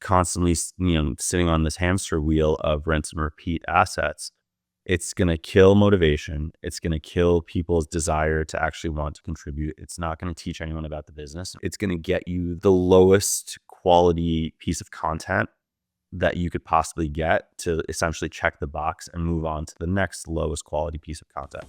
constantly, sitting on this hamster wheel of rinse and repeat assets, it's going to kill motivation. It's going to kill people's desire to actually want to contribute. It's not going to teach anyone about the business. It's going to get you the lowest quality piece of content that you could possibly get to essentially check the box and move on to the next lowest quality piece of content.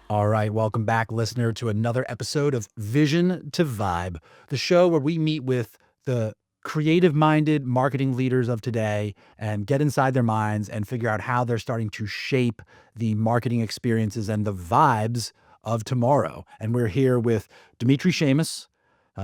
All right, welcome back, listener, to another episode of Vision to Vibe, the show where we meet with the creative-minded marketing leaders of today and get inside their minds and figure out how they're starting to shape the marketing experiences and the vibes of tomorrow. And we're here with Dmitry Shamis,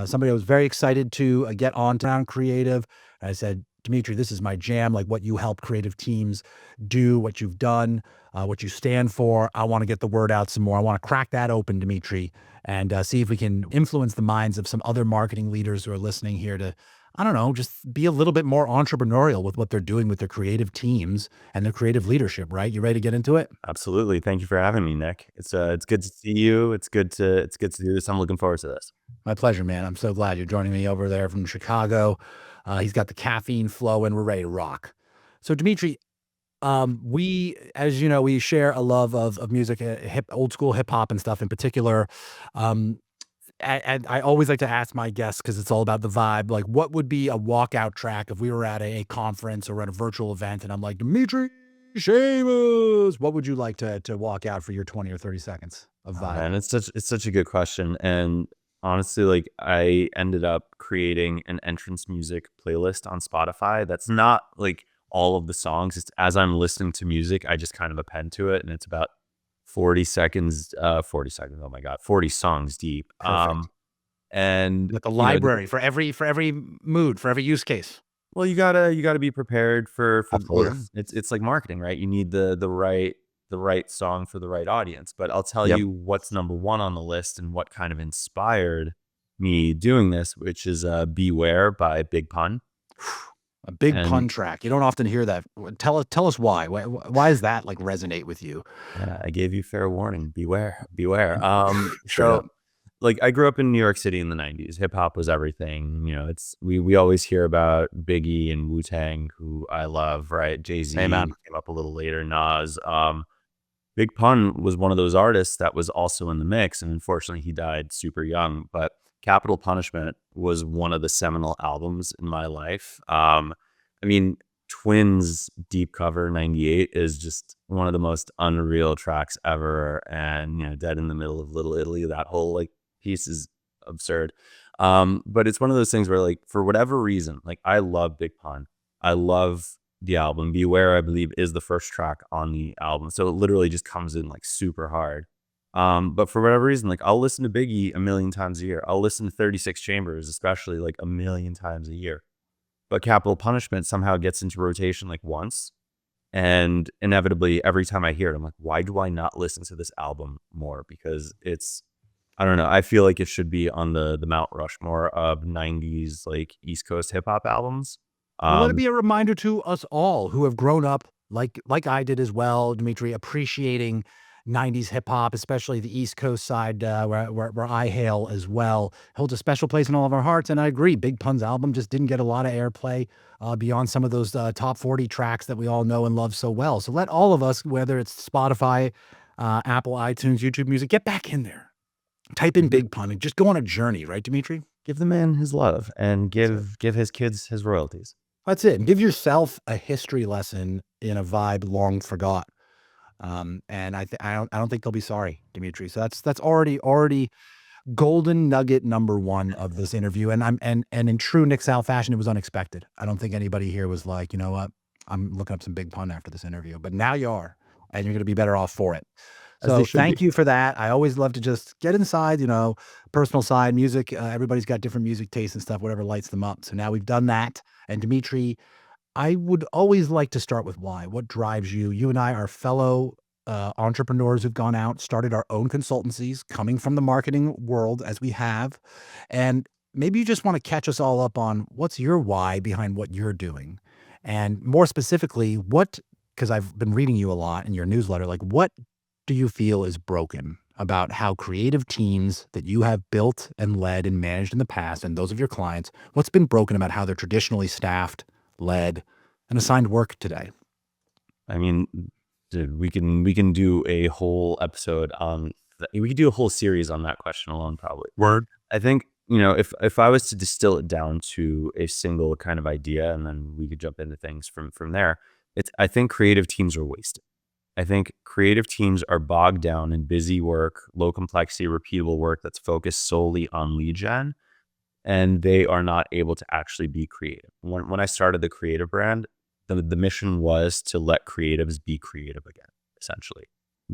somebody I was very excited to get on Town Creative. I said, Dmitry, this is my jam, like what you help creative teams do, what you've done, what you stand for. I want to get the word out some more. I want to crack that open, Dmitry, and see if we can influence the minds of some other marketing leaders who are listening here to, I don't know, just be a little bit more entrepreneurial with what they're doing with their creative teams and their creative leadership, right? You ready to get into it? Absolutely. Thank you for having me, Nick. It's good to see you. It's good to do this. I'm looking forward to this. My pleasure, man. I'm so glad you're joining me over there from Chicago. He's got the caffeine flowing. We're ready to rock. So, Dmitry, we, as you know, we share a love of music, old school hip hop and stuff in particular. And I always like to ask my guests, because it's all about the vibe, like what would be a walkout track if we were at a conference or at a virtual event and I'm like, Dmitry Shamis, what would you like to walk out for your 20 or 30 seconds of vibe? And it's such a good question. And honestly, like I ended up creating an entrance music playlist on Spotify. That's not like all of the songs. It's as I'm listening to music, I just kind of append to it. And it's about 40 seconds. Oh my God, 40 songs deep. Perfect. And Like a library for every mood, for every use case. well, you gotta be prepared for Absolutely. it's like marketing, right? You need the right song for the right audience. But I'll tell Yep. you what's number one on the list and what kind of inspired me doing this, which is Beware by Big Pun. A big pun And track. You don't often hear that. Tell us why. Why does that like resonate with you? I gave you fair warning. Beware. Straight up. So like I grew up in New York City in the 90s. Hip hop was everything. It's we always hear about Biggie and Wu-Tang, who I love, right? Jay-Z Amen. came up a little later, Nas. Big Pun was one of those artists that was also in the mix, and unfortunately he died super young. But Capital Punishment was one of the seminal albums in my life. I mean, Twins' Deep Cover 98 is just one of the most unreal tracks ever. And, Dead in the Middle of Little Italy, that whole like piece is absurd. But it's one of those things where like, for whatever reason, like I love Big Pun. I love the album. Beware, I believe, is the first track on the album. So it literally just comes in like super hard. But for whatever reason, like I'll listen to Biggie a million times a year. I'll listen to 36 Chambers, especially like a million times a year. But Capital Punishment somehow gets into rotation like once. And inevitably, every time I hear it, I'm like, why do I not listen to this album more? Because I don't know. I feel like it should be on the Mount Rushmore of 90s, like East Coast hip hop albums. Well, let it be a reminder to us all who have grown up like I did as well, Dmitry, appreciating 90s hip hop, especially the East Coast side, where I hail as well, holds a special place in all of our hearts. And I agree, Big Pun's album just didn't get a lot of airplay beyond some of those top 40 tracks that we all know and love so well. So let all of us, whether it's Spotify, Apple, iTunes, YouTube Music, get back in there. Type in Big Pun and just go on a journey, right, Dmitry? Give the man his love and give his kids his royalties. That's it. And give yourself a history lesson in a vibe long forgot. And I don't think they'll be sorry, Dmitry. So that's already golden nugget number one of this interview. And in true Nick Sal fashion, it was unexpected. I don't think anybody here was like, you know what, I'm looking up some Big Pun after this interview. But now you are, and you're going to be better off for it. So thank you for that. I always love to just get inside, personal side, music. Everybody's got different music tastes and stuff, whatever lights them up. So now we've done that. And Dmitry, I would always like to start with why. What drives you? You and I are fellow entrepreneurs who've gone out, started our own consultancies, coming from the marketing world as we have. And maybe you just want to catch us all up on what's your why behind what you're doing. And more specifically, because I've been reading you a lot in your newsletter, like what do you feel is broken about how creative teams that you have built and led and managed in the past, and those of your clients, what's been broken about how they're traditionally staffed, led, and assigned work today? I mean, dude, we can do a whole episode on we could do a whole series on that question alone, probably. Word. I think, if I was to distill it down to a single kind of idea, and then we could jump into things from there, I think creative teams are wasted. I think creative teams are bogged down in busy work, low complexity, repeatable work that's focused solely on lead gen, and they are not able to actually be creative. When I started the creative brand, the mission was to let creatives be creative again, essentially.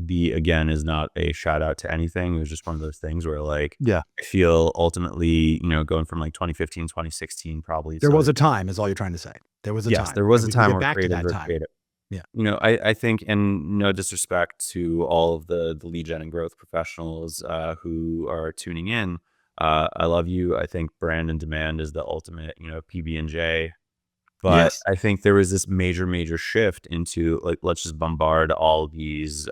Be again is not a shout out to anything. It was just one of those things where, like, Yeah. I feel ultimately, going from like 2015, 2016, probably. There was So a time, is all you're trying to say. There was a yes, time, there was and a we can time get where back to creatives that were time. creative. Yeah. I think, and no disrespect to all of the lead gen and growth professionals who are tuning in, I love you. I think brand and demand is the ultimate, PB&J. But Yes. I think there was this major, major shift into, like, let's just bombard all these,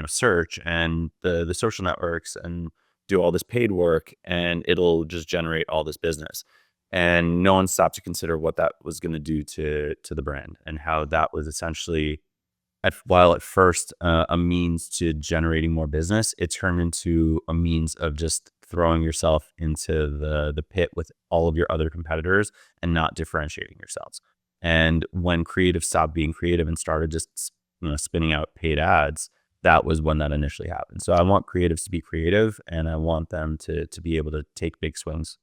search and the social networks and do all this paid work, and it'll just generate all this business. And no one stopped to consider what that was going to do to the brand, and how that was essentially, while at first a means to generating more business, it turned into a means of just throwing yourself into the pit with all of your other competitors and not differentiating yourselves. And when creative stopped being creative and started just spinning out paid ads, that was when that initially happened. So I want creatives to be creative, and I want them to be able to take big swings.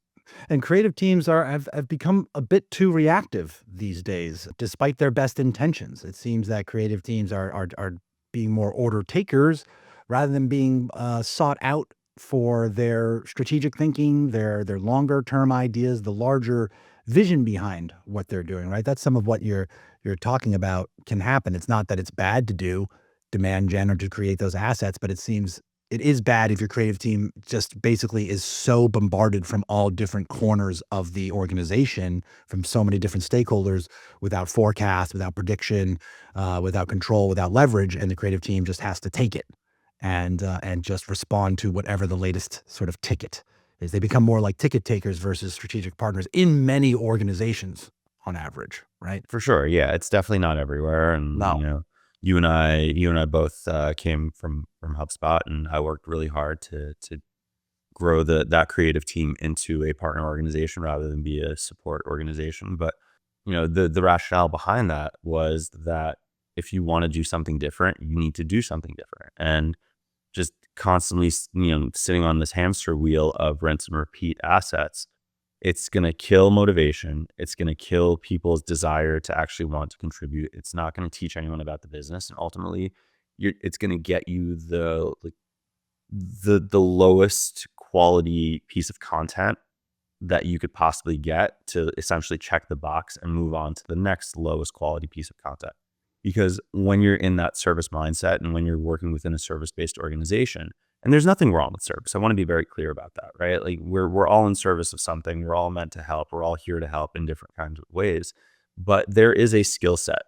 And creative teams have become a bit too reactive these days, despite their best intentions. It seems that creative teams are being more order takers rather than being sought out for their strategic thinking, their longer term ideas, the larger vision behind what they're doing. Right, that's some of what you're talking about can happen. It's not that it's bad to do demand gen or to create those assets, but it seems it is bad if your creative team just basically is so bombarded from all different corners of the organization, from so many different stakeholders, without forecast, without prediction, without control, without leverage, and the creative team just has to take it and just respond to whatever the latest sort of ticket is. They become more like ticket takers versus strategic partners in many organizations on average, right? For sure. Yeah, it's definitely not everywhere. And No. you and I both came from HubSpot, and I worked really hard to grow that creative team into a partner organization rather than be a support organization. But the rationale behind that was that if you want to do something different, you need to do something different. And just constantly sitting on this hamster wheel of rinse and repeat assets, it's going to kill motivation. It's going to kill people's desire to actually want to contribute. It's not going to teach anyone about the business, and ultimately it's going to get you the lowest quality piece of content that you could possibly get to essentially check the box and move on to the next lowest quality piece of content. Because when you're in that service mindset, and when you're working within a service-based organization, and there's nothing wrong with service. I want to be very clear about that, right? Like, we're all in service of something. We're all meant to help. We're all here to help in different kinds of ways. But there is a skill set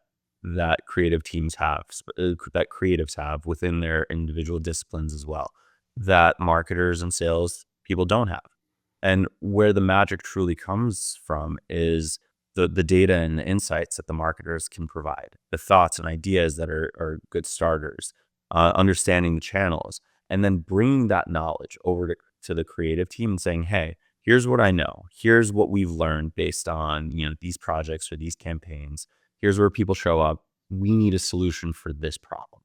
that creative teams have, that creatives have within their individual disciplines as well, that marketers and sales people don't have. And where the magic truly comes from is the data and the insights that the marketers can provide, the thoughts and ideas that are good starters, understanding the channels, and then bringing that knowledge over to the creative team and saying, hey, here's what I know. Here's what we've learned based on these projects or these campaigns. Here's where people show up. We need a solution for this problem.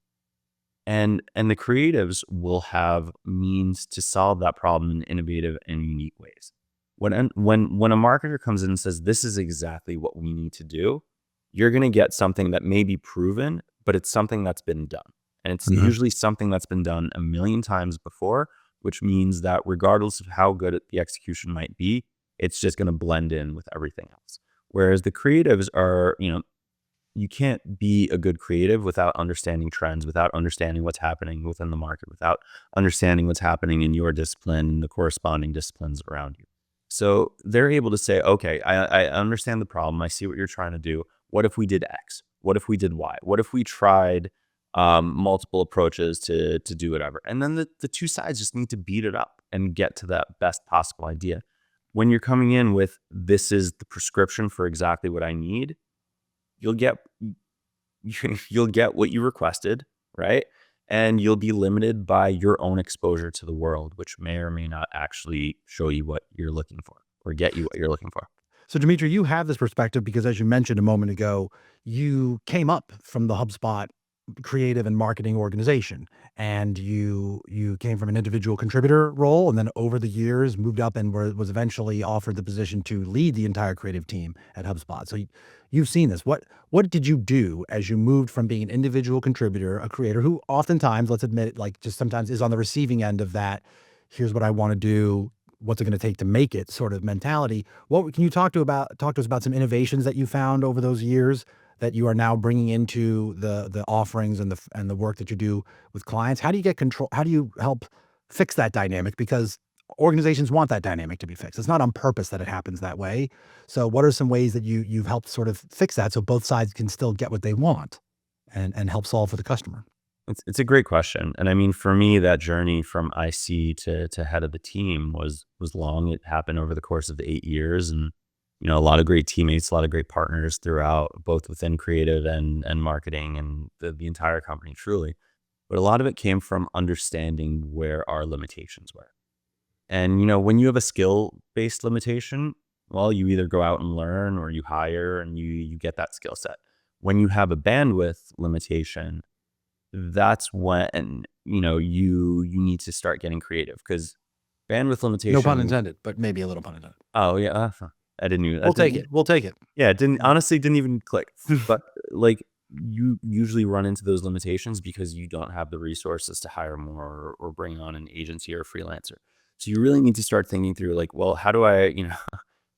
And the creatives will have means to solve that problem in innovative and unique ways. When a marketer comes in and says, this is exactly what we need to do, you're going to get something that may be proven, but it's something that's been done. And it's Mhm. usually something that's been done a million times before, which means that regardless of how good the execution might be, it's just going to blend in with everything else. Whereas the creatives are, you can't be a good creative without understanding trends, without understanding what's happening within the market, without understanding what's happening in your discipline and the corresponding disciplines around you. So they're able to say, okay, I understand the problem. I see what you're trying to do. What if we did X? What if we did Y? What if we tried multiple approaches to do whatever? And then the two sides just need to beat it up and get to that best possible idea. When you're coming in with, this is the prescription for exactly what I need, you'll get you'll get what you requested, right? And you'll be limited by your own exposure to the world, which may or may not actually show you what you're looking for or get you what you're looking for. So, Dmitry, you have this perspective because, as you mentioned a moment ago, you came up from the HubSpot creative and marketing organization, and you came from an individual contributor role, and then over the years moved up and was eventually offered the position to lead the entire creative team at HubSpot. So, you've seen this. What did you do as you moved from being an individual contributor, a creator who oftentimes, let's admit it, like just sometimes is on the receiving end of that? Here's what I want to do. What's it going to take to make it sort of mentality? What can you talk to us about some innovations that you found over those years that you are now bringing into the offerings and the work that you do with clients? How do you get control? How do you help fix that dynamic? Because organizations want that dynamic to be fixed. It's not on purpose that it happens that way. So what are some ways that you've helped sort of fix that so both sides can still get what they want and help solve for the customer? It's a great question. And I mean, for me, that journey from IC to head of the team was long. It happened over the course of the 8 years, and a lot of great teammates, a lot of great partners throughout, both within creative and marketing and the entire company, truly. But a lot of it came from understanding where our limitations were. And when you have a skill-based limitation, well, you either go out and learn or you hire and you get that skill set. When you have a bandwidth limitation, that's when you need to start getting creative, because bandwidth No pun limitation. intended, but maybe a little pun intended. Oh yeah, I didn't even. We'll That take didn't. it. We'll take it. Yeah, it didn't. Honestly, didn't even click. But like, you usually run into those limitations because you don't have the resources to hire more or bring on an agency or a freelancer. So you really need to start thinking through, like, well, how do I,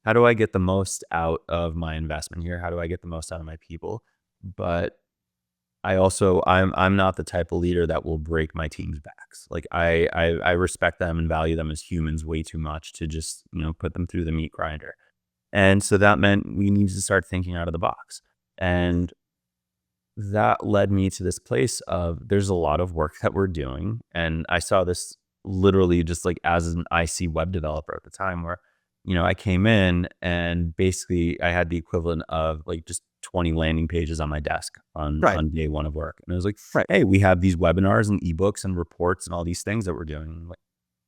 how do I get the most out of my investment here? How do I get the most out of my people? But I'm not the type of leader that will break my team's backs. Like, I respect them and value them as humans way too much to just put them through the meat grinder. And so that meant we needed to start thinking out of the box. And that led me to this place of, there's a lot of work that we're doing. And I saw this literally just like as an IC web developer at the time, where, I came in and basically I had the equivalent of like just 20 landing pages on my desk Right. on day one of work. And I was like, Right. hey, we have these webinars and ebooks and reports and all these things that we're doing. Like,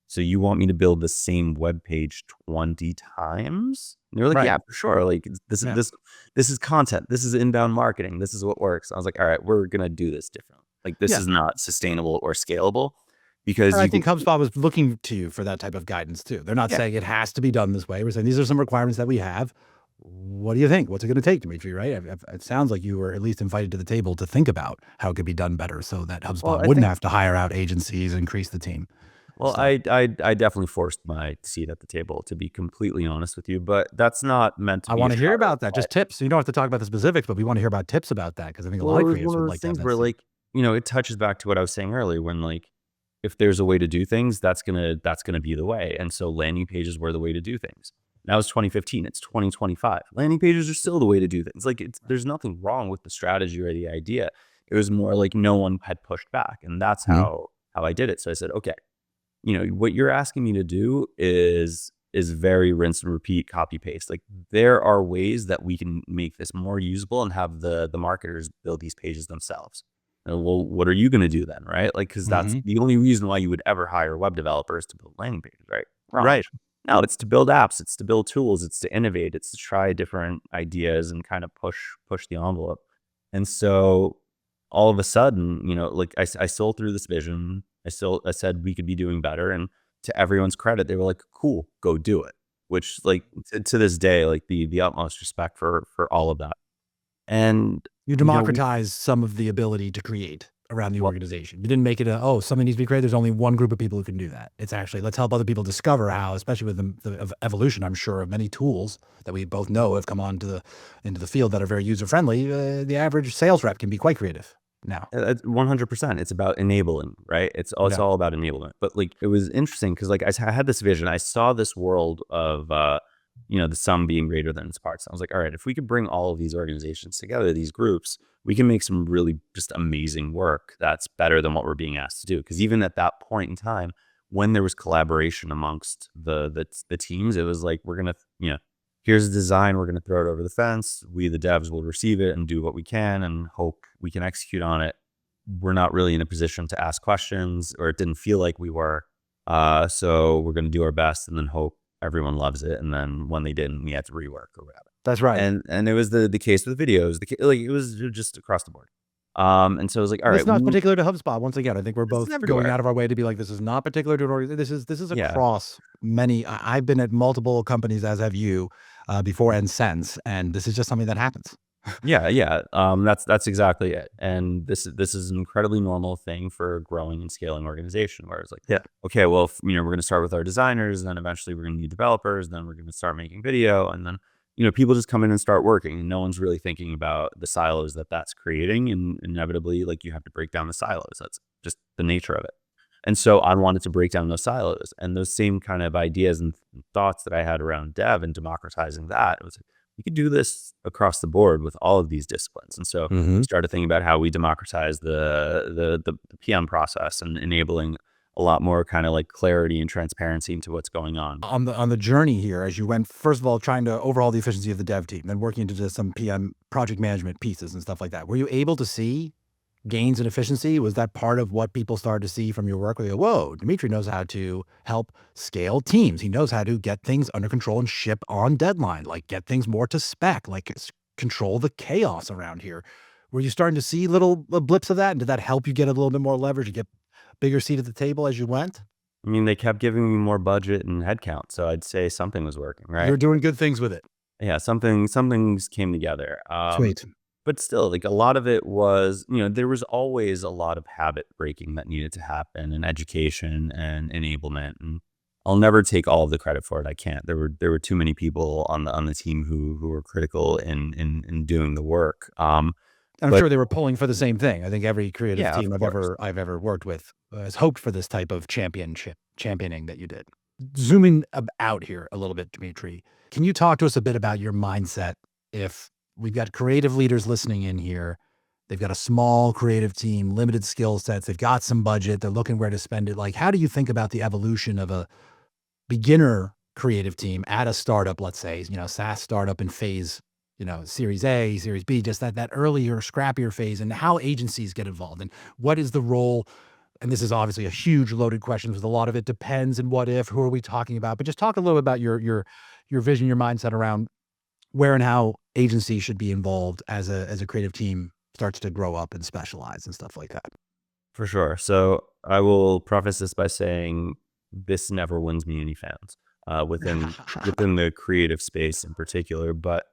so you want me to build the same web page 20 times? And they were like, Right. yeah, for sure. Like, this Yeah. is this is content. This is inbound marketing. This is what works. I was like, all right, we're gonna do this differently. Like, this Yeah. is not sustainable or scalable, And because I you can. think HubSpot was looking to you for that type of guidance too. They're not Yeah. saying it has to be done this way. We're saying these are some requirements that we have. What do you think? What's it going to take, Dimitri? Right? It sounds like you were at least invited to the table to think about how it could be done better, so that Well, HubSpot I wouldn't think. have to hire out agencies and increase the team. Well, So I definitely forced my seat at the table, to be completely honest with you. But that's not meant to I be a want to hear shot at about that. Just tips. So you don't have to talk about the specifics, but we want to hear about tips about that because I think a Well, lot it of was creatives one of would those like to have things that where, seat. like, it touches back to what I was saying earlier, when, like, if there's a way to do things, that's gonna be the way. And so landing pages were the way to do things. That was 2015. It's 2025. Landing pages are still the way to do things. Like, there's nothing wrong with the strategy or the idea. It was more like no one had pushed back, and that's Mhm. how I did it. So I said, okay, what you're asking me to do is very rinse and repeat, copy paste. Like, there are ways that we can make this more usable and have the marketers build these pages themselves. Well, what are you going to do then, right? Like, because that's Mhm. the only reason why you would ever hire web developers, to build landing pages, right? Wrong. Right. No, it's to build apps, it's to build tools, it's to innovate, it's to try different ideas and kind of push the envelope. And so all of a sudden, like, I sold through this vision. I said we could be doing better, and to everyone's credit, they were like, "Cool, go do it." Which, like, to this day, like, the utmost respect for all of that. And You we democratize some of the ability to create around the well, organization. You didn't make it something needs to be created. There's only one group of people who can do that. It's actually, let's help other people discover how, especially with of evolution, I'm sure, of many tools that we both know have come into the field that are very user friendly. The average sales rep can be quite creative now. 100%. It's about enabling, right? It's Yeah. all about enablement. But, like, it was interesting because, like, I had this vision. I saw this world of the sum being greater than its parts. And I was like, all right, if we could bring all of these organizations together, these groups, we can make some really just amazing work that's better than what we're being asked to do. Because even at that point in time, when there was collaboration amongst the teams, it was like, we're gonna, here's a design, we're gonna throw it over the fence. We, the devs, will receive it and do what we can and hope we can execute on it. We're not really in a position to ask questions, or it didn't feel like we were. So we're gonna do our best and then hope everyone loves it. And then when they didn't, we had to rework or whatever. That's right. And it was the case with videos. Like, it was just across the board. And so I was like, all And it's right, not particular to HubSpot. Once again, I think we're this is both going everywhere. out of our way to be like, this is not particular to an organization. This is Yeah. across many. I've been at multiple companies, as have you, before and since, and this is just something that happens. Yeah, yeah. That's exactly it. And this is an incredibly normal thing for a growing and scaling organization, where it's like, Yeah. okay, well, we're going to start with our designers, then eventually we're going to need developers, then we're going to start making video, and then people just come in and start working, and no one's really thinking about the silos that's creating, and inevitably, like, you have to break down the silos. That's just the nature of it. And so I wanted to break down those silos, and those same kind of ideas and thoughts that I had around dev and democratizing that. It was like, we could do this across the board with all of these disciplines. And so Mm-hmm. we started thinking about how we democratize the PM process and enabling a lot more kind of like clarity and transparency into what's going on. On the journey here, as you went, first of all, trying to overhaul the efficiency of the dev team, then working into some PM project management pieces and stuff like that. Were you able to see gains in efficiency? Was that part of what people started to see from your work? Where they go, whoa, Dmitry knows how to help scale teams. He knows how to get things under control and ship on deadline, like get things more to spec, like control the chaos around here. Were you starting to see little blips of that? And did that help you get a little bit more leverage, to get bigger seat at the table as you went? I mean, they kept giving me more budget and headcount, so I'd say something was working, right? You're doing good things with it. Yeah, something's came together. Sweet. But still, like, a lot of it was, there was always a lot of habit breaking that needed to happen, and education and enablement. And I'll never take all of the credit for it. I can't. There were too many people on the team who were critical in doing the work. I'm But sure they were pulling for the same thing. I think every creative yeah, of team course. I've ever worked with has hoped for this type of championing that you did. Zooming out here a little bit, Dmitry, can you talk to us a bit about your mindset? If we've got creative leaders listening in here, they've got a small creative team, limited skill sets, they've got some budget, they're looking where to spend it. Like, how do you think about the evolution of a beginner creative team at a startup, let's say, SaaS startup in phase, Series A, Series B, just that earlier, scrappier phase, and how agencies get involved, and what is the role? And this is obviously a huge loaded question, because a lot of it depends, and what if, who are we talking about? But just talk a little bit about your vision, your mindset around where and how agencies should be involved as a creative team starts to grow up and specialize and stuff like that. For sure. So I will preface this by saying this never wins me any fans within the creative space in particular. But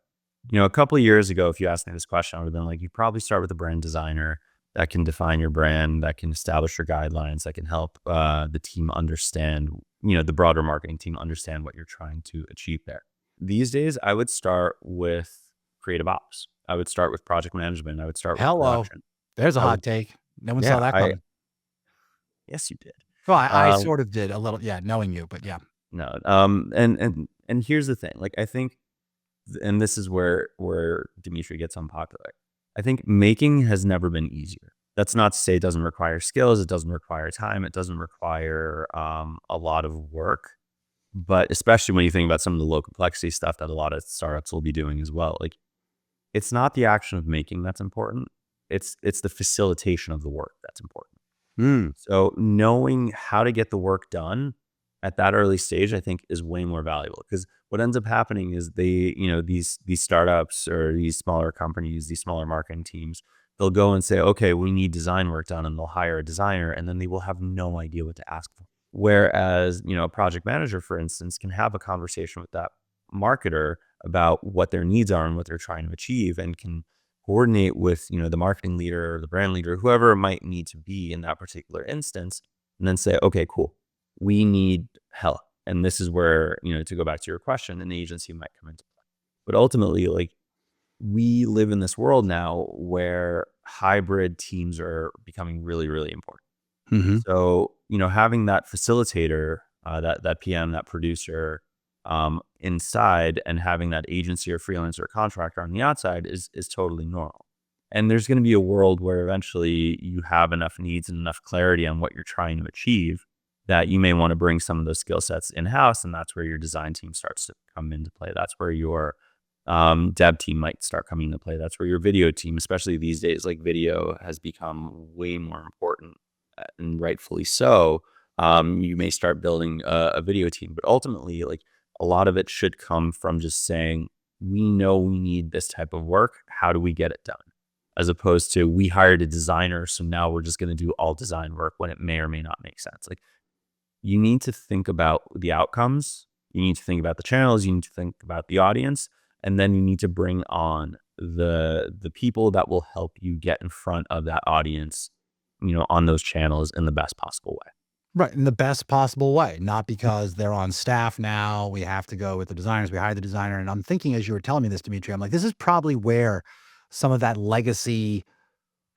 a couple of years ago, if you asked me this question, I would have been like, you probably start with a brand designer that can define your brand, that can establish your guidelines, that can help the team understand, the broader marketing team understand what you're trying to achieve there. These days, I would start with creative ops. I would start with project management. I would start with Hello, production. there's a I would, hot take. No one saw yeah, that coming. yes, you did. Well, I Um, sort of did a little, yeah, knowing you, but yeah. no, and here's the thing. Like, I think, and this is where Dimitri gets unpopular. I think making has never been easier. That's not to say it doesn't require skills. It doesn't require time. It doesn't require a lot of work. But especially when you think about some of the low complexity stuff that a lot of startups will be doing as well. Like, it's not the action of making that's important. It's the facilitation of the work that's important. Mm. So knowing how to get the work done at that early stage, I think, is way more valuable, because what ends up happening is these startups or these smaller companies, these smaller marketing teams, they'll go and say, okay, we need design work done, and they'll hire a designer, and then they will have no idea what to ask for. Whereas, a project manager, for instance, can have a conversation with that marketer about what their needs are and what they're trying to achieve, and can coordinate with, the marketing leader or the brand leader, whoever it might need to be in that particular instance, and then say, okay, cool, we need help. And this is where, to go back to your question, an agency might come into play. But ultimately, like, we live in this world now where hybrid teams are becoming really, really important. Hmm. So, having that facilitator, that PM, that producer, inside, and having that agency or freelancer or contractor on the outside is totally normal. And there's going to be a world where eventually you have enough needs and enough clarity on what you're trying to achieve that you may want to bring some of those skill sets in-house, and that's where your design team starts to come into play. That's where your dev team might start coming into play. That's where your video team, especially these days, like video has become way more important, and rightfully so. You may start building a video team, but ultimately, like, a lot of it should come from just saying, we know we need this type of work. How do we get it done? As opposed to, we hired a designer, so now we're just going to do all design work, when it may or may not make sense. Like, you need to think about the outcomes. You need to think about the channels. You need to think about the audience, and then you need to bring on the people that will help you get in front of that audience, on those channels in the best possible way. Right, in the best possible way, not because they're on staff now, we have to go with the designers, we hired the designer, and I'm thinking as you were telling me this, Dimitri, I'm like, this is probably where some of that legacy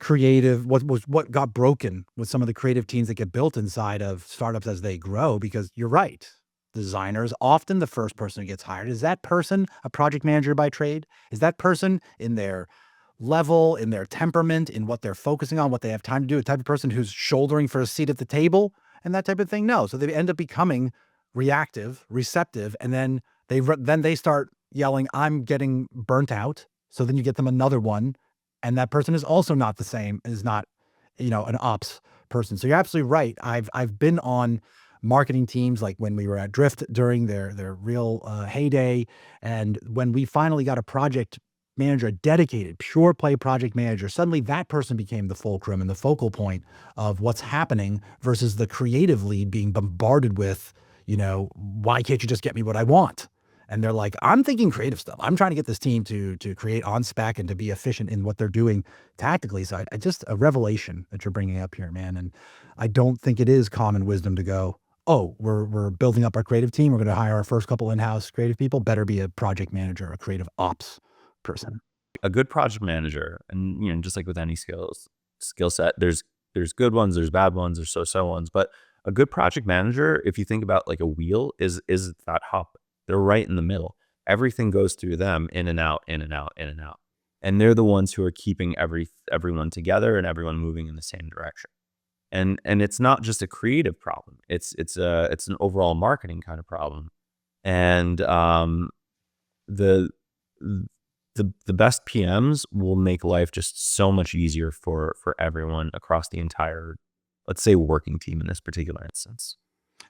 creative what got broken with some of the creative teams that get built inside of startups as they grow, because you're right. Designers, often the first person who gets hired. Is that person a project manager by trade? Is that person in their level, in their temperament, in what they're focusing on, what they have time to do, a type of person who's shouldering for a seat at the table and that type of thing? No. So they end up becoming reactive, receptive, and then they start yelling, "I'm getting burnt out." So then you get them another one, and that person is also not the same, is not, an ops person. So you're absolutely right. I've been on marketing teams like when we were at Drift during their real heyday, and when we finally got a project manager, a dedicated pure play project manager, suddenly that person became the fulcrum and the focal point of what's happening versus the creative lead being bombarded with, why can't you just get me what I want? And they're like, I'm thinking creative stuff. I'm trying to get this team to create on spec and to be efficient in what they're doing tactically. So I just a revelation that you're bringing up here, man. And I don't think it is common wisdom to go, oh, we're building up our creative team. We're going to hire our first couple in-house creative people. Better be a project manager, a creative ops person. A good project manager, and just like with any skill set, there's good ones, there's bad ones, there's so ones, but a good project manager, if you think about like a wheel, is that hub. They're right in the middle. Everything goes through them, in and out, in and out, in and out, and they're the ones who are keeping everyone together and everyone moving in the same direction. And it's not just a creative problem. It's an overall marketing kind of problem. And the the best PMs will make life just so much easier for everyone across the entire, let's say, working team in this particular instance.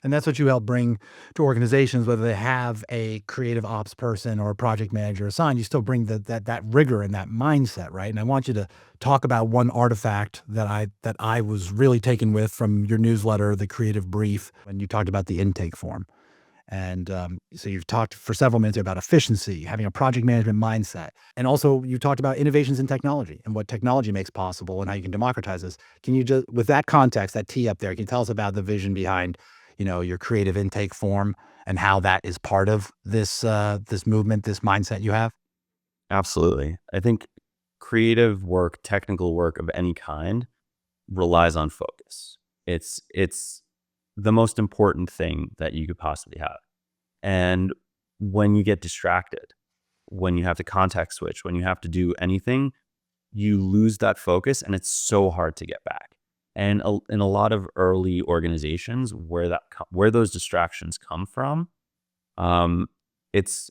And that's what you help bring to organizations, whether they have a creative ops person or a project manager assigned. You still bring that rigor and that mindset, right? And I want you to talk about one artifact that I was really taken with from your newsletter, The Creative Brief, when you talked about the intake form. And so you've talked for several minutes about efficiency, having a project management mindset. And also you talked about innovations in technology and what technology makes possible and how you can democratize this. Can you just, with that context, that tee up there, can you tell us about the vision behind, your creative intake form and how that is part of this movement, this mindset you have? Absolutely. I think creative work, technical work of any kind, relies on focus. It's the most important thing that you could possibly have. And when you get distracted, when you have to context switch, when you have to do anything, you lose that focus, and it's so hard to get back. And in a lot of early organizations where those distractions come from, um, it's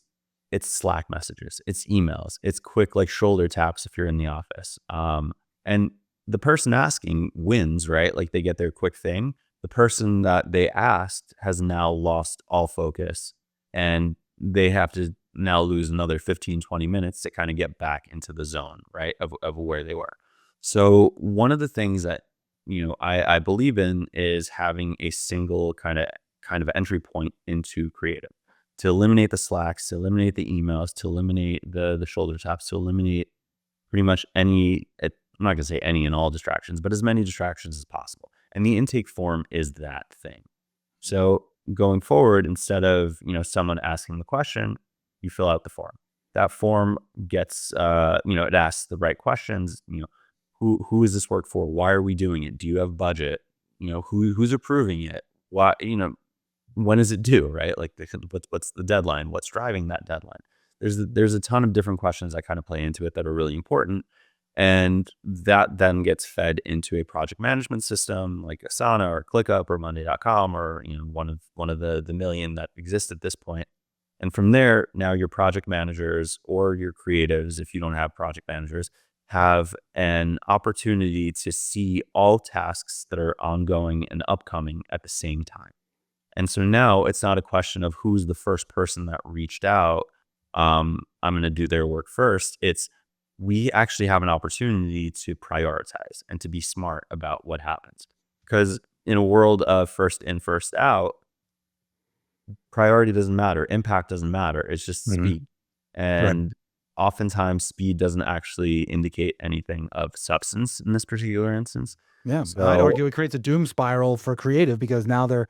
Slack messages, it's emails, it's quick like shoulder taps if you're in the office. And the person asking wins, right? Like, they get their quick thing. The person that they asked has now lost all focus, and they have to now lose another 15, 20 minutes to kind of get back into the zone, right? Of where they were. So one of the things that, I believe in is having a single kind of entry point into creative, to eliminate the Slacks, to eliminate the emails, to eliminate the shoulder taps, to eliminate pretty much any, I'm not going to say any and all distractions, but as many distractions as possible. And the intake form is that thing. So going forward, instead of, someone asking the question, you fill out the form. That form gets, it asks the right questions. Who is this work for? Why are we doing it? Do you have budget? Who's approving it? Why, when is it due, right? Like what's the deadline? What's driving that deadline? There's a ton of different questions that kind of play into it that are really important. And that then gets fed into a project management system like Asana or ClickUp or Monday.com or one of the million that exist at this point. And from there, now your project managers or your creatives, if you don't have project managers, have an opportunity to see all tasks that are ongoing and upcoming at the same time. And so now it's not a question of who's the first person that reached out. I'm going to do their work first. It's we actually have an opportunity to prioritize and to be smart about what happens. Because in a world of first in, first out, priority doesn't matter, impact doesn't matter. It's just Mhm. speed. Right. And oftentimes, speed doesn't actually indicate anything of substance in this particular instance. Yeah. I'd So, argue it creates a doom spiral for creative because now they're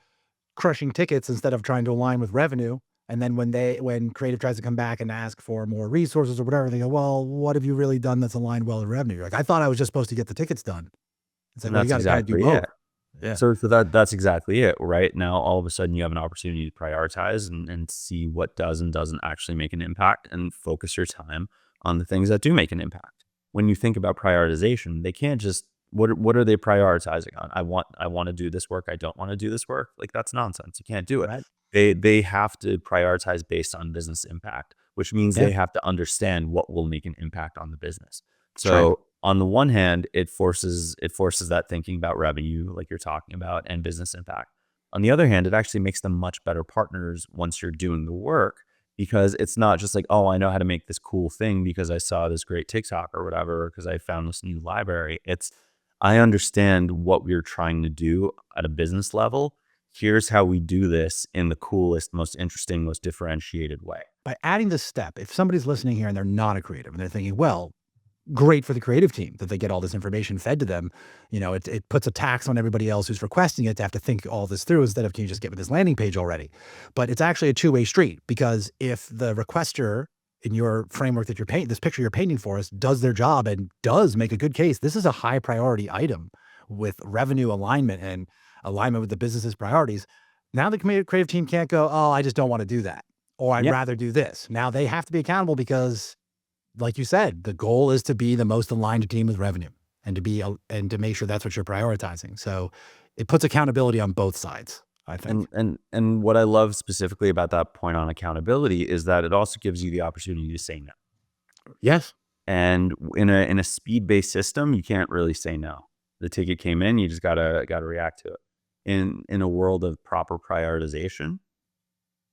crushing tickets instead of trying to align with revenue. And then when creative tries to come back and ask for more resources or whatever, they go, well, what have you really done that's aligned well with revenue? You're like, I thought I was just supposed to get the tickets done. It's like, and well, you that's got to kind of do exactly both. it. Yeah. So that's exactly it, right? Now, all of a sudden, you have an opportunity to prioritize and see what does and doesn't actually make an impact and focus your time on the things that do make an impact. When you think about prioritization, they can't just what are they prioritizing on? I want to do this work. I don't want to do this work. Like that's nonsense. You can't do it. Right. They have to prioritize based on business impact, which means Yeah. they have to understand what will make an impact on the business. That's right. So on the one hand, it forces that thinking about revenue, like you're talking about, and business impact. On the other hand, it actually makes them much better partners once you're doing the work because it's not just like, oh, I know how to make this cool thing because I saw this great TikTok or whatever, because I found this new library. It's I understand what we're trying to do at a business level. Here's how we do this in the coolest, most interesting, most differentiated way. By adding this step, if somebody's listening here and they're not a creative and they're thinking, well, great for the creative team that they get all this information fed to them. It puts a tax on everybody else who's requesting it to have to think all this through instead of can you just get with this landing page already? But it's actually a two-way street because if the requester in your framework that you're painting, this picture you're painting for us does their job and does make a good case, this is a high priority item with revenue alignment and alignment with the business's priorities. Now the creative team can't go, oh, I just don't want to do that. Or I'd Yeah. rather do this. Now they have to be accountable because like you said, the goal is to be the most aligned team with revenue and to make sure that's what you're prioritizing. So it puts accountability on both sides, I think. And what I love specifically about that point on accountability is that it also gives you the opportunity to say no. Yes. And in a speed-based system, you can't really say no. The ticket came in, you just gotta react to it. In a world of proper prioritization,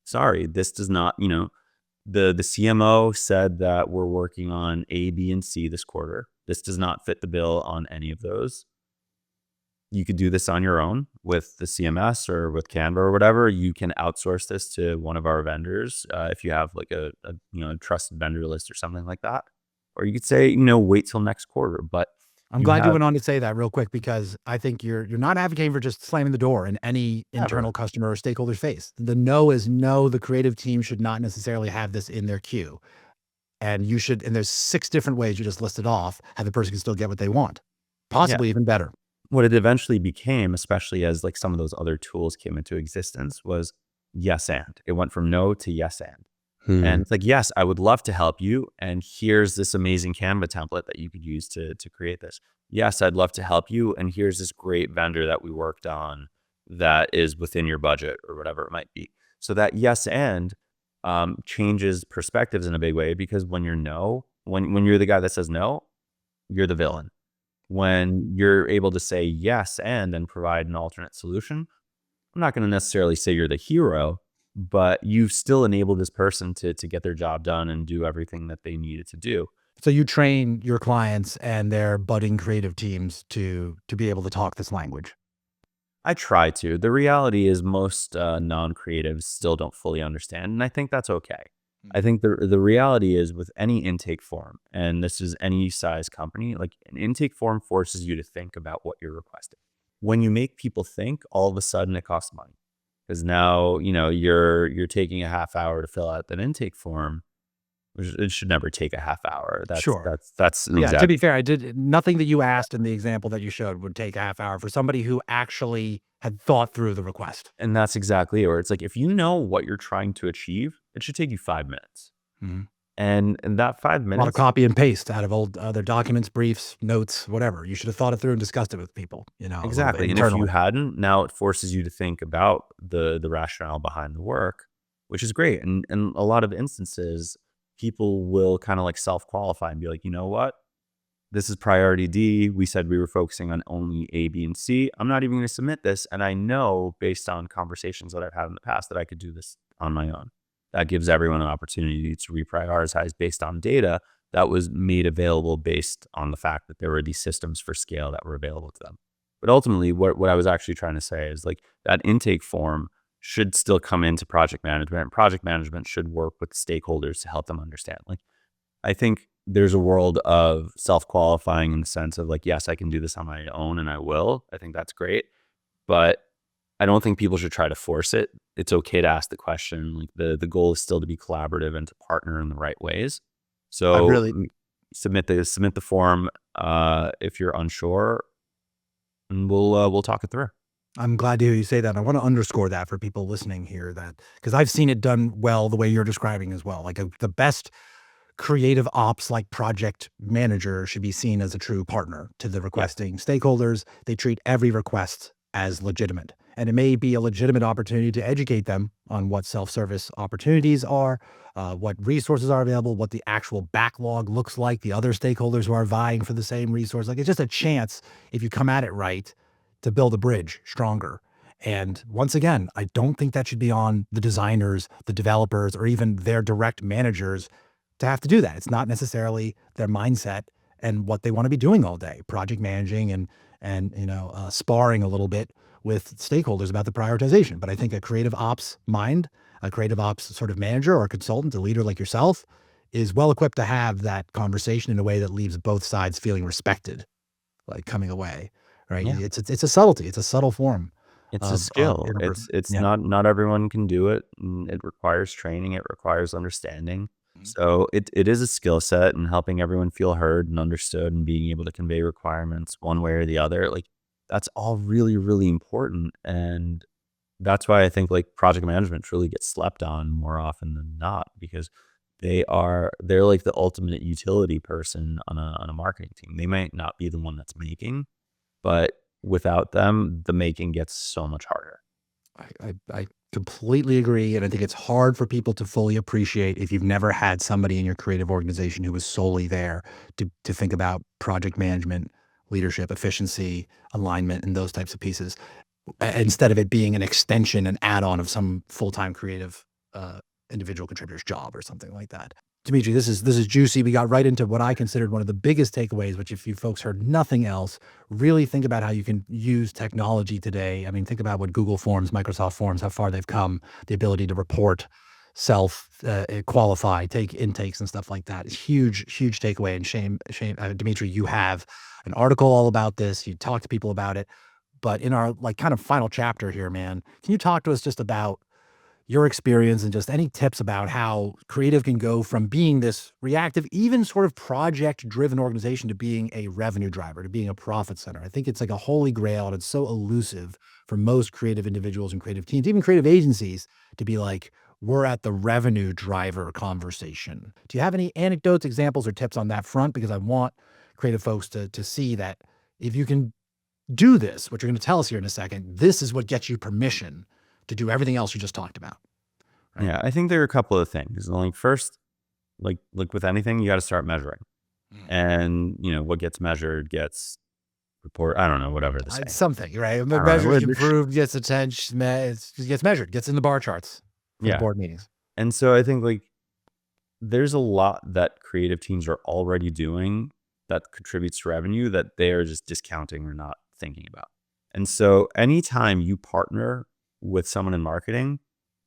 sorry, this does not, the CMO said that we're working on A, B, and C this quarter. This does not fit the bill on any of those. You could do this on your own with the CMS or with Canva or whatever. You can outsource this to one of our vendors if you have like a trusted vendor list or something like that. Or you could say, wait till next quarter. But I'm you glad you have went on to say that real quick because I think you're not advocating for just slamming the door in any internal never. customer or stakeholder's face. The no is no, the creative team should not necessarily have this in their queue. And you should, and there's 6 different ways you just listed off, how the person can still get what they want. Yeah. Possibly even better. What it eventually became, especially as like some of those other tools came into existence, was yes and. It went from no to yes and. Hmm. And it's like, yes, I would love to help you. And here's this amazing Canva template that you could use to create this. Yes, I'd love to help you. And here's this great vendor that we worked on that is within your budget or whatever it might be. So that yes and changes perspectives in a big way because when you're no, when you're the guy that says no, you're the villain. When you're able to say yes and then provide an alternate solution, I'm not going to necessarily say you're the hero, but you've still enabled this person to get their job done and do everything that they needed to do. So you train your clients and their budding creative teams to be able to talk this language. I try to. The reality is most non-creatives still don't fully understand, and I think that's okay. I think the reality is with any intake form, and this is any size company, like an intake form forces you to think about what you're requesting. When you make people think, all of a sudden it costs money because now you're taking a half hour to fill out that intake form. It should never take a half hour. Sure. That's an Yeah, to exact. be fair, I did nothing that you asked in the example that you showed would take a half hour for somebody who actually had thought through the request. And that's exactly it, where it's like, if you know what you're trying to achieve, it should take you 5 minutes. Mhm. And that five A lot of minutes, copy and paste out of old other documents, briefs, notes, whatever. You should have thought it through and discussed it with people, a little bit exactly. And if you internally. hadn't, now it forces you to think about the rationale behind the work, which is great. And in a lot of instances, people will kind of like self-qualify and be like, you know what? This is priority D. We said we were focusing on only A, B, and C. I'm not even going to submit this. And I know based on conversations that I've had in the past that I could do this on my own. That gives everyone an opportunity to reprioritize based on data that was made available based on the fact that there were these systems for scale that were available to them. But ultimately, what I was actually trying to say is like that intake form should still come into project management. And project management should work with stakeholders to help them understand. Like, I think there's a world of self-qualifying in the sense of like, yes, I can do this on my own and I will. I think that's great. But I don't think people should try to force it. It's okay to ask the question. Like the goal is still to be collaborative and to partner in the right ways. I So really submit the form if you're unsure, and we'll talk it through. I'm glad to hear you say that. I want to underscore that for people listening here that because I've seen it done well the way you're describing as well. Like the best creative ops like project manager should be seen as a true partner to the Yeah, requesting stakeholders. They treat every request as legitimate. And it may be a legitimate opportunity to educate them on what self-service opportunities are, what resources are available, what the actual backlog looks like, the other stakeholders who are vying for the same resource. Like it's just a chance, if you come at it right, to build a bridge stronger. And once again, I don't think that should be on the designers, the developers, or even their direct managers to have to do that. It's not necessarily their mindset and what they want to be doing all day, project managing and sparring a little bit with stakeholders about the prioritization. But I think a creative ops mind, a creative ops sort of manager or consultant, a leader like yourself, is well equipped to have that conversation in a way that leaves both sides feeling respected, like coming away. Right? yeah. It's a subtlety. It's a subtle form It's a of skill. interpersonal. It's Yeah. not everyone can do it. And it requires training. It requires understanding. So it is a skill set, and helping everyone feel heard and understood and being able to convey requirements one way or the other. Like that's all really, really important. And that's why I think like project management truly gets slept on more often than not, because they're like the ultimate utility person on a marketing team. They might not be the one that's making, but without them, the making gets so much harder. I completely agree, and I think it's hard for people to fully appreciate if you've never had somebody in your creative organization who was solely there to think about project management, leadership, efficiency, alignment, and those types of pieces, instead of it being an extension, an add-on of some full-time creative uh, individual contributor's job or something like that. Dmitry, this is juicy. We got right into what I considered one of the biggest takeaways, which if you folks heard nothing else, really think about how you can use technology today. I mean, think about what Google Forms, Microsoft Forms, how far they've come, the ability to report, self qualify, take intakes and stuff like that. It's huge, huge takeaway. And shame, Dmitry, you have an article all about this. You talk to people about it. But in our like kind of final chapter here, man, can you talk to us just about your experience and just any tips about how creative can go from being this reactive, even sort of project driven organization to being a revenue driver, to being a profit center? I think it's like a holy grail and it's so elusive for most creative individuals and creative teams, even creative agencies, to be like, we're at the revenue driver conversation. Do you have any anecdotes, examples, or tips on that front? Because I want creative folks to see that if you can do this, what you're going to tell us here in a second, this is what gets you permission to do everything else you just talked about. Right. Yeah, I think there are a couple of things. Like first, like with anything, you got to start measuring. Mm. And what gets measured gets report. I don't know, whatever the It's saying. something, right? I don't know. Measures, improved, gets attention, gets measured, gets in the bar charts for the Yeah. board meetings. And so I think like there's a lot that creative teams are already doing that contributes to revenue that they are just discounting or not thinking about. And so anytime you partner with someone in marketing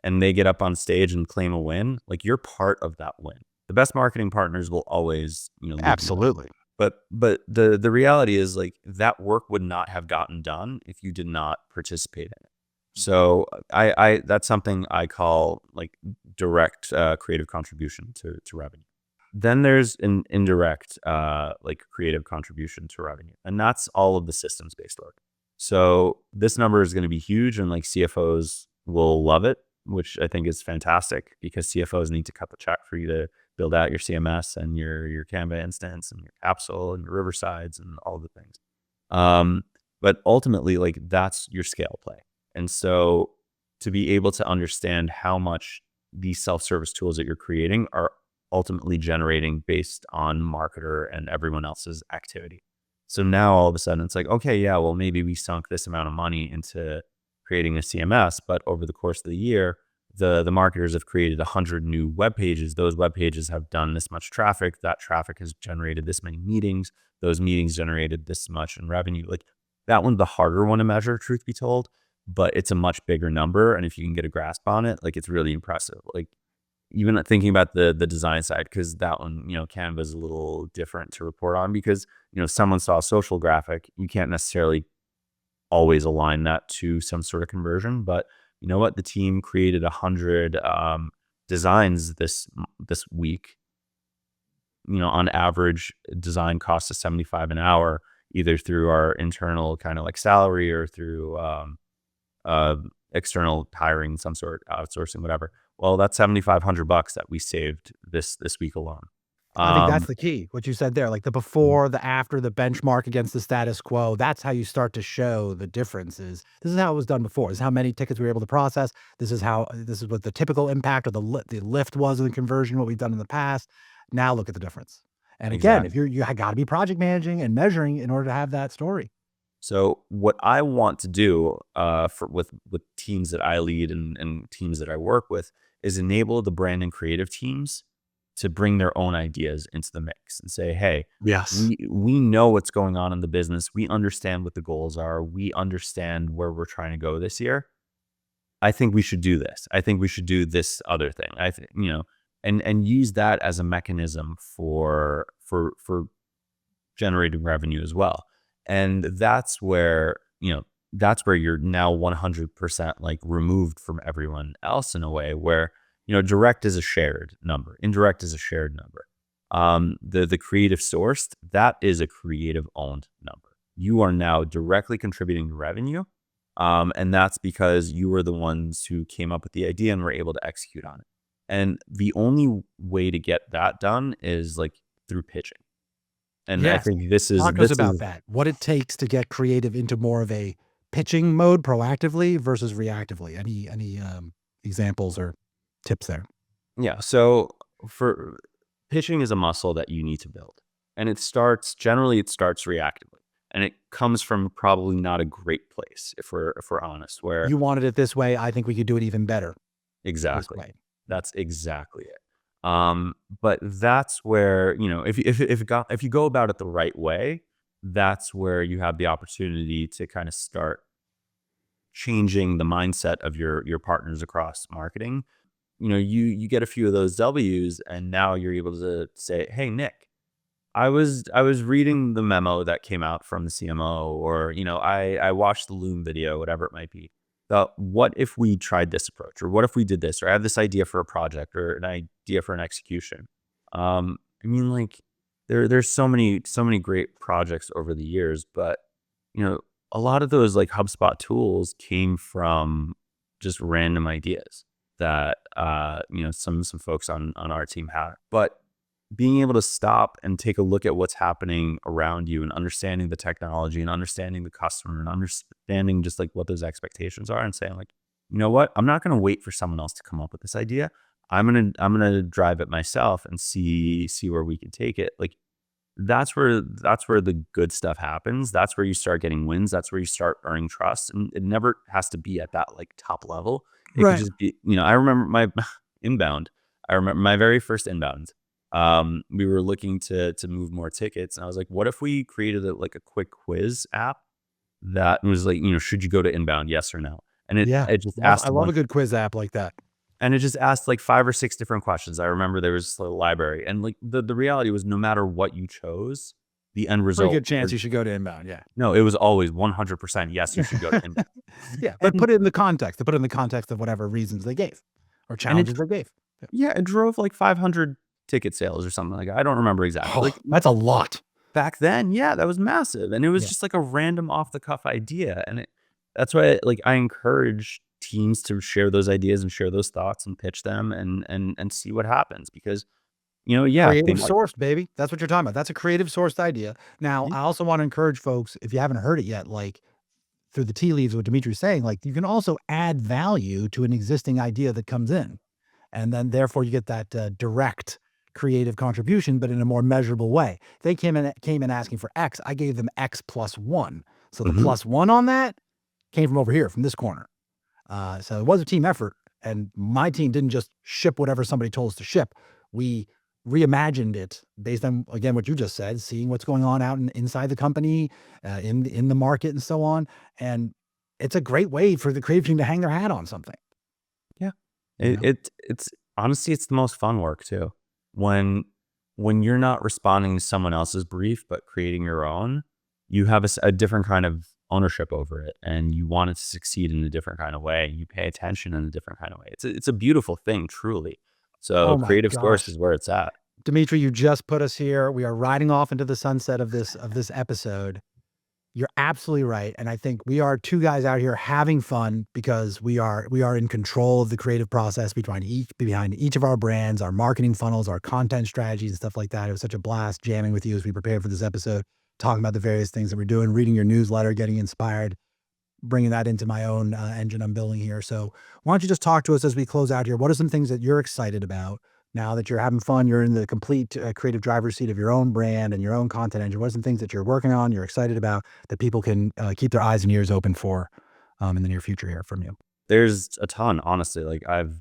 and they get up on stage and claim a win, like you're part of that win. The best marketing partners will always, lead the way. Absolutely. But the reality is like that work would not have gotten done if you did not participate in it. So I that's something I call like direct creative contribution to revenue. Then there's an indirect, like creative contribution to revenue, and that's all of the systems based work. So this number is going to be huge, and like CFOs will love it, which I think is fantastic because CFOs need to cut the check for you to build out your CMS and your Canva instance and your capsule and your Riversides and all the things. But ultimately, like that's your scale play, and so to be able to understand how much these self-service tools that you're creating are ultimately generating based on marketer and everyone else's activity. So now all of a sudden it's like, okay, yeah, well, maybe we sunk this amount of money into creating a CMS, but over the course of the year, the marketers have created 100 new web pages. Those web pages have done this much traffic. That traffic has generated this many meetings. Those meetings generated this much in revenue. Like that one's the harder one to measure, truth be told, but it's a much bigger number. And if you can get a grasp on it, like it's really impressive. Like even thinking about the design side, because that one, Canva is a little different to report on because, someone saw a social graphic. You can't necessarily always align that to some sort of conversion, but you know what? The team created 100 designs this week. On average, design costs us 75 an hour, either through our internal kind of like salary or through uh, external hiring, some sort, outsourcing, whatever. Well, that's $7,500 that we saved this week alone. I think that's Um, the key, what you said there, like the mhm. before, the after, the benchmark against the status quo. That's how you start to show the differences. This is how it was done before. This is how many tickets we were able to process. This is what the typical impact or the lift was in the conversion, what we've done in the past. Now look at the difference. And again, if Exactly. you got to be project managing and measuring in order to have that story. So what I want to do for with teams that I lead and teams that I work with is enable the brand and creative teams to bring their own ideas into the mix and say, hey, Yes. we know what's going on in the business. We understand what the goals are. We understand where we're trying to go this year. I think we should do this. I think we should do this other thing. I think, and use that as a mechanism for generating revenue as well. And that's where you're now 100% like removed from everyone else in a way where, direct is a shared number, indirect is a shared number. The creative sourced, that is a creative owned number. You are now directly contributing to revenue. And that's because you were the ones who came up with the idea and were able to execute on it. And the only way to get that done is like through pitching. And I Yes. think this is Talk to us this about is that. What it takes to get creative into more of a pitching mode proactively versus reactively. Any examples or tips there? yeah. So for pitching is a muscle that you need to build. And it starts reactively. And it comes from probably not a great place if we're honest, where You wanted it this way. I think we could do it even better this exactly. way. That's exactly it. But that's where, if you go about it the right way, that's where you have the opportunity to kind of start changing the mindset of your partners across marketing. You get a few of those W's and now you're able to say, "Hey, Nick, I was reading the memo that came out from the CMO, or I watched the Loom video, whatever it might be. What if we tried this approach, or what if we did this, or I have this idea for a project, or an idea for an execution." I mean, like there's so many great projects over the years, but you know, a lot of those like HubSpot tools came from just random ideas that some folks on our team had, but being able to stop and take a look at what's happening around you and understanding the technology and understanding the customer and understanding just like what those expectations are and saying like, you know what, I'm not going to wait for someone else to come up with this idea. I'm going to drive it myself and see where we can take it. Like that's where the good stuff happens. That's where you start getting wins. That's where you start earning trust. And it never has to be at that like top level. It could Right. just be, I remember my inbound. I remember my very first inbound. We were looking to move more tickets, and I was like, what if we created like a quick quiz app that was like, should you go to inbound, yes or no? And it Yeah. it just I asked a love a bunch good quiz app like that. and it just asked like 5 or 6 different questions. I remember there was a library, and like the reality was no matter what you chose, the end Pretty result good chance you should go to inbound. Yeah. no, it was always 100% yes, you should go to inbound. Yeah. But And put it in the context. To put it in the context of whatever reasons they gave or and it challenges they gave. Yeah. yeah, it drove like 500 ticket sales or something like that. I don't remember exactly. Oh, Like that's a lot. back then, yeah, that was massive, and it was Yeah. just like a random off the cuff idea, and that's why like I encourage teams to share those ideas and share those thoughts and pitch them and see what happens because yeah, they Creative might. sourced, baby. That's what you're talking about. That's a creative sourced idea. Now, Yeah. I also want to encourage folks, if you haven't heard it yet, like through the tea leaves, what Dimitri's saying, like you can also add value to an existing idea that comes in. And then therefore you get that direct creative contribution, but in a more measurable way. They came in asking for X. I gave them X plus one. So the Mhm. plus one on that came from over here, from this corner. So it was a team effort, and my team didn't just ship whatever somebody told us to ship. We reimagined it based on, again, what you just said, seeing what's going on out inside the company, in the market, and so on. And it's a great way for the creative team to hang their hat on something. Yeah. You know, It's honestly, it's the most fun work too. When when you're not responding to someone else's brief, but creating your own, you have a different kind of ownership over it, and you want it to succeed in a different kind of way. You pay attention in a different kind of way. It's a beautiful thing, truly. So oh my creative source gosh, is where it's at. Dmitry, you just put us here. We are riding off into the sunset of this episode. You're absolutely right, and I think we are two guys out here having fun because we are in control of the creative process behind each of our brands, our marketing funnels, our content strategies, and stuff like that. It was such a blast jamming with you as we prepared for this episode, talking about the various things that we're doing, reading your newsletter, getting inspired, bringing that into my own engine I'm building here. So why don't you just talk to us as we close out here? What are some things that you're excited about now that you're having fun? You're in the complete creative driver's seat of your own brand and your own content engine. What are some things that you're working on, you're excited about, that people can keep their eyes and ears open for in the near future here from you? There's a ton, honestly. Like I've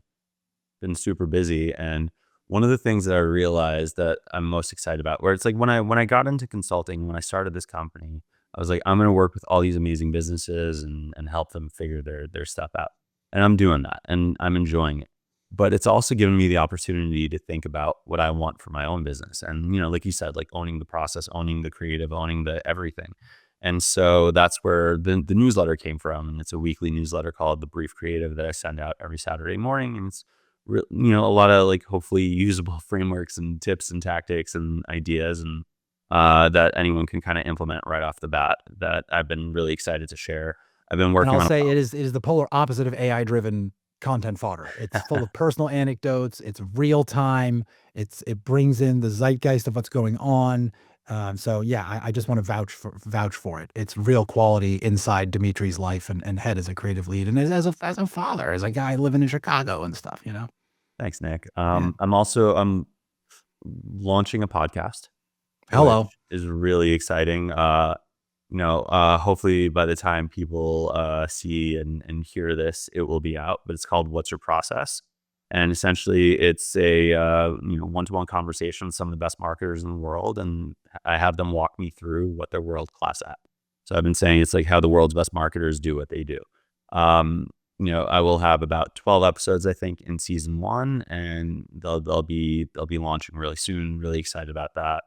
been super busy, and one of the things that I realized that I'm most excited about, where it's like when I got into consulting, when I started this company, I was like, I'm going to work with all these amazing businesses and help them figure their stuff out. And I'm doing that and I'm enjoying it. But it's also given me the opportunity to think about what I want for my own business. And like you said, like owning the process, owning the creative, owning the everything. And so that's where the newsletter came from. And it's a weekly newsletter called The Brief Creative that I send out every Saturday morning. And it's a lot of like hopefully usable frameworks and tips and tactics and ideas and that anyone can kind of implement right off the bat that I've been really excited to share. I've been And working I'll on say it is the polar opposite of AI driven content fodder. It's full of personal anecdotes. It's real time. It brings in the zeitgeist of what's going on. So yeah, I just want to vouch for it. It's real quality inside Dimitri's life and head as a creative lead and as a father, as a guy living in Chicago and stuff. Thanks, Nick. Yeah. I'm launching a podcast, Hello. which is really exciting. Hopefully by the time people see and hear this, it will be out. But it's called "What's Your Process," and essentially, it's a one-to-one conversation with some of the best marketers in the world, and I have them walk me through what they're world class at. So I've been saying it's like how the world's best marketers do what they do. Um, I will have about 12 episodes, I think, in season one, and they'll be launching really soon. Really excited about that.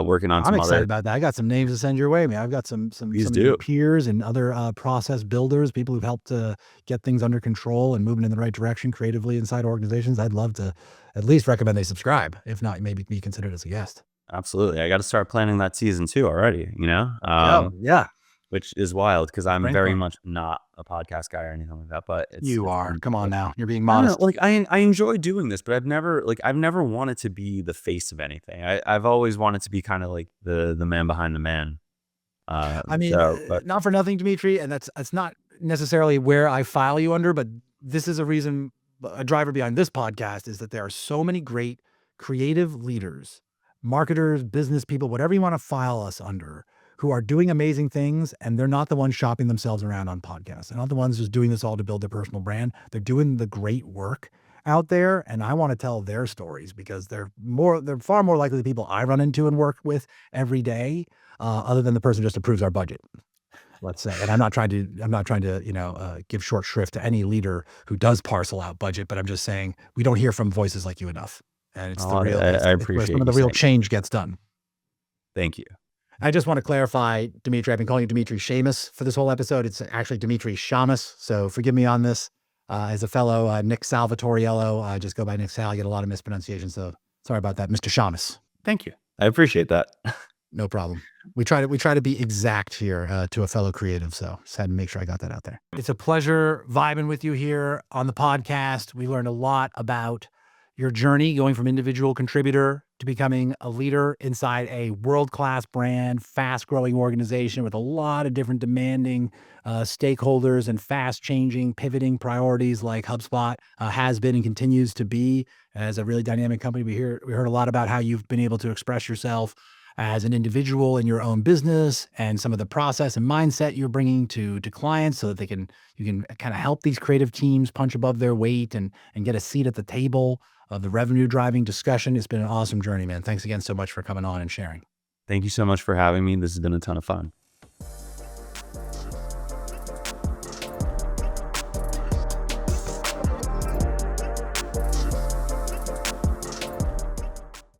Working on I'm some excited other. about that. I got some names to send your way, man. I've got Please some of your do. peers and other process builders, people who've helped get things under control and moving in the right direction creatively inside organizations. I'd love to at least recommend they subscribe. If not, maybe be considered as a guest. Absolutely. I got to start planning that season two already, Yo, yeah, which is wild because it's I'm very brainstorming. much not a podcast guy or anything like that, but You it's are. been, Come on now. You're being I don't know, modest. like I enjoy doing this, but I've never wanted to be the face of anything. I've always wanted to be kind of like the man behind the man. I mean, But not for nothing, Dimitri, and that's not necessarily where I file you under, but this is a reason, a driver behind this podcast is that there are so many great creative leaders, marketers, business people, whatever you want to file us under, who are doing amazing things, and they're not the ones shopping themselves around on podcasts. They're not the ones just doing this all to build their personal brand. They're doing the great work out there, and I want to tell their stories because they're far more likely the people I run into and work with every day, other than the person who just approves our budget, let's say. And I'm not trying to, give short shrift to any leader who does parcel out budget, but I'm just saying we don't hear from voices like you enough. And it's oh, I it's where some appreciate of you the real saying that. change gets done. Thank you. I just want to clarify, Dmitry, I've been calling you Dmitry Shamis for this whole episode. It's actually Dmitry Shamis. So forgive me on this. As a fellow Nick Salvatoriello, I just go by Nick Sal. I get a lot of mispronunciation. So Sorry about that, Mr. Shamis. Thank you. I appreciate that. No problem. We try to be exact here to a fellow creative. So just had to make sure I got that out there. It's a pleasure vibing with you here on the podcast. We learned a lot about your journey going from individual contributor to becoming a leader inside a world-class brand, fast-growing organization with a lot of different demanding stakeholders and fast-changing, pivoting priorities like HubSpot has been and continues to be as a really dynamic company. We heard a lot about how you've been able to express yourself as an individual in your own business and some of the process and mindset you're bringing to clients so that you can kind of help these creative teams punch above their weight and get a seat at the table of the revenue driving discussion. It's been an awesome journey, man. Thanks again so much for coming on and sharing. Thank you so much for having me. This has been a ton of fun.